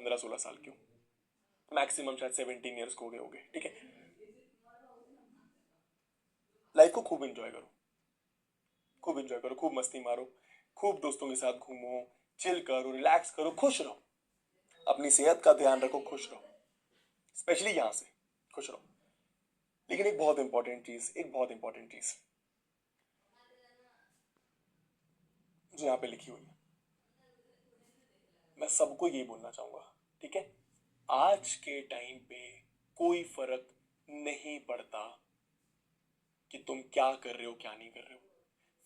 15-16 साल के हो, मैक्सिमम शायद 17 ईयर्स को हो गए होगे, ठीक है। लाइफ को खूब एंजॉय करो, खूब एंजॉय करो, खूब मस्ती मारो, खूब दोस्तों के साथ घूमो, चिल करो, रिलैक्स करो, खुश रहो, अपनी सेहत का ध्यान रखो, खुश रहो, स्पेशली यहां से खुश रहो। लेकिन एक बहुत इंपॉर्टेंट चीज, एक बहुत इंपॉर्टेंट चीज जो यहाँ पे लिखी हुई है, मैं सबको ये बोलना चाहूंगा, ठीक है। आज के टाइम पे कोई फर्क नहीं पड़ता कि तुम क्या कर रहे हो क्या नहीं कर रहे हो।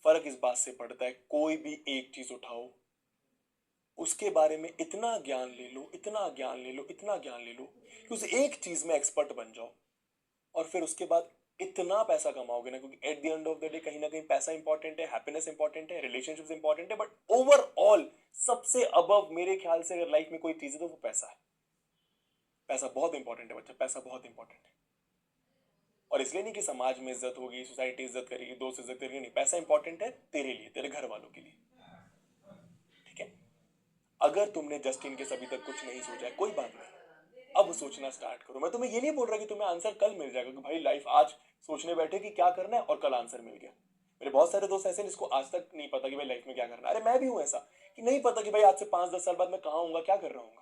फर्क इस बात से पड़ता है, कोई भी एक चीज उठाओ, उसके बारे में इतना ज्ञान ले लो, इतना ज्ञान ले लो, इतना ज्ञान ले लो कि उस एक चीज में एक्सपर्ट बन जाओ, और फिर उसके बाद इतना पैसा कमाओगे ना, क्योंकि at the end of the day कहीं ना कहीं पैसा इंपॉर्टेंट है, हैप्पीनेस इंपॉर्टेंट है, रिलेशनशिप्स इंपॉर्टेंट है, बट ओवरऑल सबसे अबव मेरे ख्याल से अगर लाइफ में कोई चीज है तो वो पैसा है। पैसा बहुत इंपॉर्टेंट है बच्चा, पैसा बहुत इंपॉर्टेंट है। और इसलिए नहीं कि समाज में इज्जत होगी, सोसाइटी इज्जत करेगी, दोस्त इज्जत करेगी, नहीं, पैसा इंपॉर्टेंट है तेरे लिए, तेरे घर वालों के लिए, ठीक है। अगर तुमने जस्टिन के अभी तक कुछ नहीं सोचा है, कोई बात नहीं, अब सोचना स्टार्ट करो। मैं तुम्हें ये नहीं बोल रहा कि तुम्हें आंसर कल मिल जाएगा, कि भाई लाइफ आज सोचने बैठे कि क्या करना है और कल आंसर मिल गया। मेरे बहुत सारे दोस्त ऐसे हैं जिसको आज तक नहीं पता कि भाई लाइफ में क्या करना है। अरे मैं भी हूं ऐसा, कि नहीं पता कि भाई आज से 5-10 साल बाद मैं कहाँ हूँ, क्या कर रहा हूँ,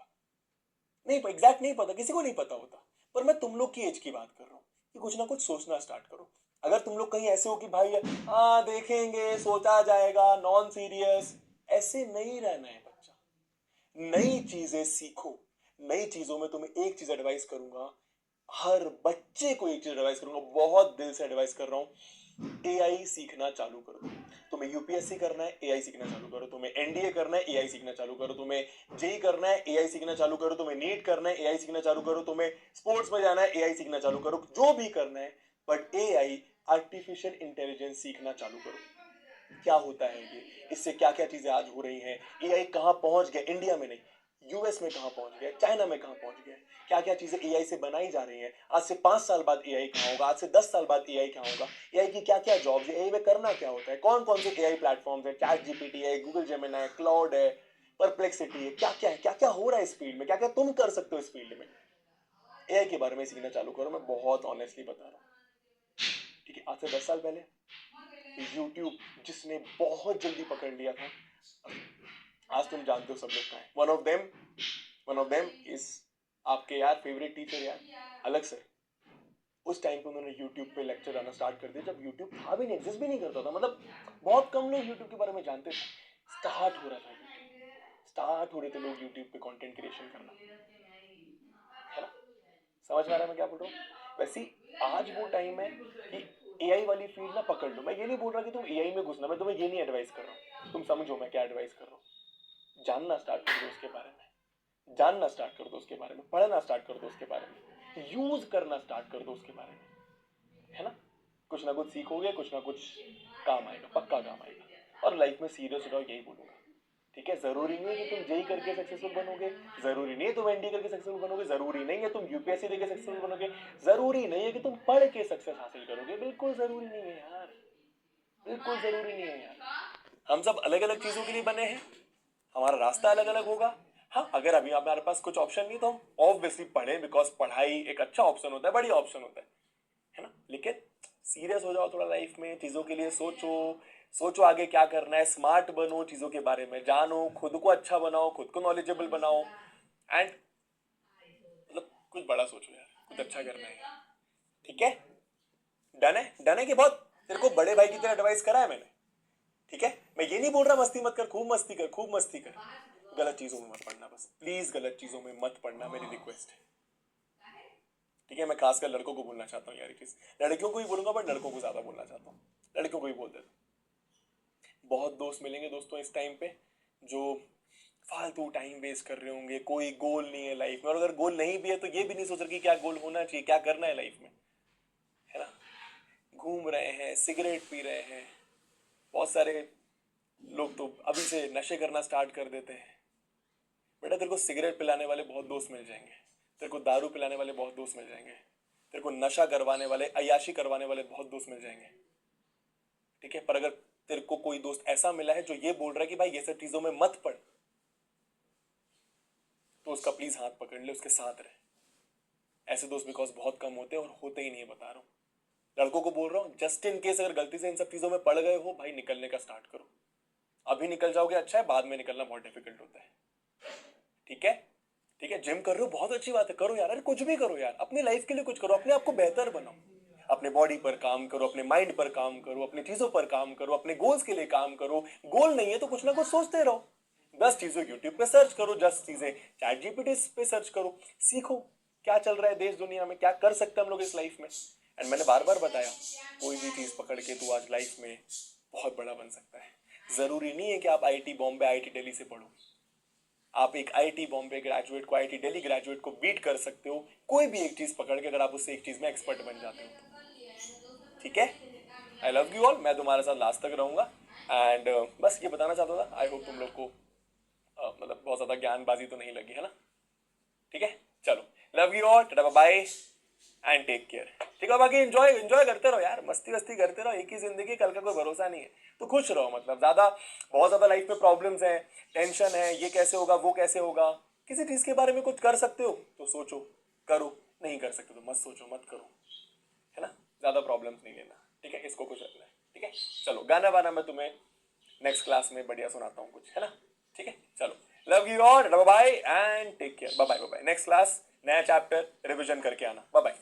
नहीं एग्जैक्ट नहीं पता, किसी को नहीं पता होता। पर मैं तुम लोग की एज की बात कर रहा हूँ कि कुछ ना कुछ सोचना स्टार्ट करो। अगर तुम लोग कहीं ऐसे हो कि भाई हाँ देखेंगे, सोचा जाएगा, नॉन सीरियस, ऐसे नहीं रहना है बच्चा। नई चीजें सीखो। नई चीजों में तुम्हें एक चीज एडवाइस करूंगा, हर बच्चे को एक चीज एडवाइस करूंगा, बहुत दिल से एडवाइस कर रहा हूं, एआई सीखना चालू कर दो। तुम्हें यूपीएससी करना है, एआई सीखना चालू करो। तुम्हें एनडीए करना है, एआई सीखना चालू करो। तुम्हें जेई करना है, एआई सीखना चालू करो। तुम्हें नीट करना है, एआई सीखना चालू करो। तुम्हें स्पोर्ट्स में जाना है, एआई सीखना चालू करो। जो भी करना है, बट एआई, आर्टिफिशियल इंटेलिजेंस सीखना चालू करो। क्या होता है ये, इससे क्या क्या चीजें आज हो रही हैं, एआई कहां पहुंच गया, इंडिया में नहीं, यूएस में कहां पहुंच गया, चाइना में कहां पहुंच गया, क्या क्या चीजें एआई से बनाई जा रही हैं। आज से 5 साल बाद एआई कहां होगा, आज से 10 साल बाद एआई कहां होगा, एआई की क्या क्या जॉब्स है, एआई में करना क्या होता है, कौन कौन से एआई प्लेटफॉर्म्स है, चैट जीपीटी है, गूगल जेमिनी है, क्लाउड है, परप्लेक्सिटी है, क्या क्या हो रहा है इस फील्ड में, क्या क्या तुम कर सकते हो इस फील्ड में। एआई के बारे में सीखना चालू करो, मैं बहुत ऑनेस्टली बता रहा हूँ, ठीक है। आज से 10 साल पहले यूट्यूब जिसने बहुत जल्दी पकड़ लिया था, आज तुम जानते हो सब लोग का है। वन ऑफ देम इज आपके यार फेवरेट टीचर यार, अलग सर। उस टाइम पे उन्होंने यूट्यूब पे लेक्चर आना स्टार्ट कर दिया, जब यूट्यूब था भी नहीं, एग्जिस्ट भी नहीं करता था, मतलब बहुत कम लोग यूट्यूब के बारे में जानते थे। स्टार्ट हो रहा था यूट्यूब, स्टार्ट हो रहे थे लोग यूट्यूब पे कंटेंट क्रिएशन करना, है ना। समझ में आ रहा है मैं क्या बोल रहा हूँ। वैसे ही आज वो टाइम है कि एआई वाली फील्ड ना पकड़ लो। मैं ये नहीं बोल रहा कि तुम एआई में घुसना, मैं तुम्हें ये नहीं एडवाइस कर रहा हूँ, तुम समझो मैं क्या एडवाइस कर रहा हूँ। जानना स्टार्ट कर दो उसके बारे में, जानना स्टार्ट कर दो उसके बारे में, पढ़ना स्टार्ट कर दो उसके बारे में, यूज करना स्टार्ट कर दो उसके बारे में, है ना कुछ सीखोगे, कुछ ना कुछ काम आएगा, पक्का काम आएगा। और लाइफ में सीरियस हो जाओ, यही बोलूंगा, ठीक है। जरूरी नहीं है कि तुम जेई करके सक्सेसफुल बनोगे, जरूरी नहीं है तुम एनडी करके सक्सेसफुल बनोगे, जरूरी नहीं है तुम यूपीएससी देके सक्सेसफुल बनोगे, जरूरी नहीं है कि तुम पढ़ के सक्सेस हासिल करोगे, बिल्कुल जरूरी नहीं है यार, बिल्कुल जरूरी नहीं है यार। हम सब अलग अलग चीजों के लिए बने हैं, हमारा रास्ता अलग अलग होगा। हाँ, अगर अभी हमारे पास कुछ ऑप्शन नहीं तो हम ऑब्वियसली पढ़ें, बिकॉज पढ़ाई एक अच्छा ऑप्शन होता है, बढ़िया ऑप्शन होता है ना। लेकिन सीरियस हो जाओ थोड़ा लाइफ में, चीजों के लिए सोचो, सोचो आगे क्या करना है, स्मार्ट बनो, चीजों के बारे में जानो, खुद को अच्छा बनाओ, खुद को नॉलेजेबल बनाओ, एंड मतलब कुछ बड़ा सोचो यार, कुछ अच्छा करना है, ठीक है। डन है कि बहुत तेरे को बड़े भाई की तरह एडवाइस करा है मैंने, ठीक है। मैं ये नहीं बोल रहा मस्ती मत कर, खूब मस्ती कर, खूब मस्ती कर, गलत चीजों में मत पड़ना, बस प्लीज गलत चीजों में मत पड़ना, मेरी रिक्वेस्ट है, ठीक है। मैं खासकर लड़कों को बोलना चाहता हूँ यार ये चीज, लड़कियों को भी बोलूंगा बट लड़कों को ज्यादा बोलना चाहता हूँ, लड़कियों को भी बोल देता हूँ। बहुत दोस्त मिलेंगे दोस्तों इस टाइम पे जो फालतू टाइम वेस्ट कर रहे होंगे, कोई गोल नहीं है लाइफ में, और अगर गोल नहीं भी है तो ये भी नहीं सोच रहे कि क्या गोल होना चाहिए, क्या करना है लाइफ में, है ना। घूम रहे हैं, सिगरेट पी रहे हैं, बहुत सारे लोग तो अभी से नशे करना स्टार्ट कर देते हैं। बेटा तेरे को सिगरेट पिलाने वाले बहुत दोस्त मिल जाएंगे, तेरे को दारू पिलाने वाले बहुत दोस्त मिल जाएंगे, तेरे को नशा करवाने वाले, अयाशी करवाने वाले बहुत दोस्त मिल जाएंगे, ठीक है। पर अगर तेरे को कोई दोस्त ऐसा मिला है जो ये बोल रहा है कि भाई ये सब चीजों में मत पड़, तो उसका प्लीज हाथ पकड़ ले, उसके साथ रहे। ऐसे दोस्त बिकॉज बहुत कम होते हैं और होते ही नहीं है, बता रहा हूँ। लड़कों को बोल रहा हूँ, जस्ट इन केस अगर गलती से इन सब चीजों में पड़ गए हो भाई, निकलने का स्टार्ट करो। अभी निकल जाओगे अच्छा है, बाद में निकलना बहुत डिफिकल्ट होता है। ठीक है, ठीक है। जिम कर रहे हो बहुत अच्छी बात है, करो यार, अरे कुछ भी करो यार, अपनी लाइफ के लिए कुछ करो, अपने आप को बेहतर बनाओ। अपने बॉडी पर काम करो, अपने माइंड पर काम करो, अपनी चीजों पर काम करो, अपने गोल्स के लिए काम करो। गोल नहीं है तो कुछ ना कुछ सोचते रहो। 10 चीजें यूट्यूब पे सर्च करो, 10 चीजें चैट जीपीटी पे सर्च करो, सीखो क्या चल रहा है देश दुनिया में, क्या कर सकते हैं हम लोग इस लाइफ में। एंड मैंने बार बार बताया, कोई भी चीज पकड़ के तू आज लाइफ में बहुत बड़ा बन सकता है। जरूरी नहीं है कि आप आईआईटी बॉम्बे, आईआईटी दिल्ली से पढ़ो। आप एक आईआईटी बॉम्बे ग्रेजुएट को, आईआईटी दिल्ली ग्रेजुएट को बीट कर सकते हो, कोई भी एक चीज पकड़ के, अगर आप उससे एक चीज में एक्सपर्ट बन जाते हो तो। ठीक है, आई लव यू ऑल, मैं तुम्हारे साथ लास्ट तक रहूंगा। एंड बस ये बताना चाहता था, आई होप तुम लोग को मतलब बहुत ज्यादा ज्ञानबाजी तो नहीं लगी है ना। ठीक है, चलो, love you all, tata bye and take care. ठीक है, बाकी एंजॉय एंजॉय करते रहो यार, मस्ती वस्ती करते रहो, एक ही जिंदगी, कल का कोई भरोसा नहीं है, तो खुश रहो। मतलब ज्यादा, बहुत ज्यादा लाइफ में प्रॉब्लम्स हैं, टेंशन है, ये कैसे होगा वो कैसे होगा, किसी चीज के बारे में कुछ कर सकते हो तो सोचो, करो, नहीं कर सकते तो मत सोचो, मत करो, है ना। ज्यादा प्रॉब्लम्स नहीं लेना, ठीक है, इसको कुछ रखना है। ठीक है, चलो, गाना वाना मैं तुम्हें नेक्स्ट क्लास में बढ़िया सुनाता हूँ कुछ, है ना। ठीक है, चलो, love you all, bye bye and take care, bye bye bye bye. Next class, नया चैप्टर रिविजन करके आना, बाय बाय।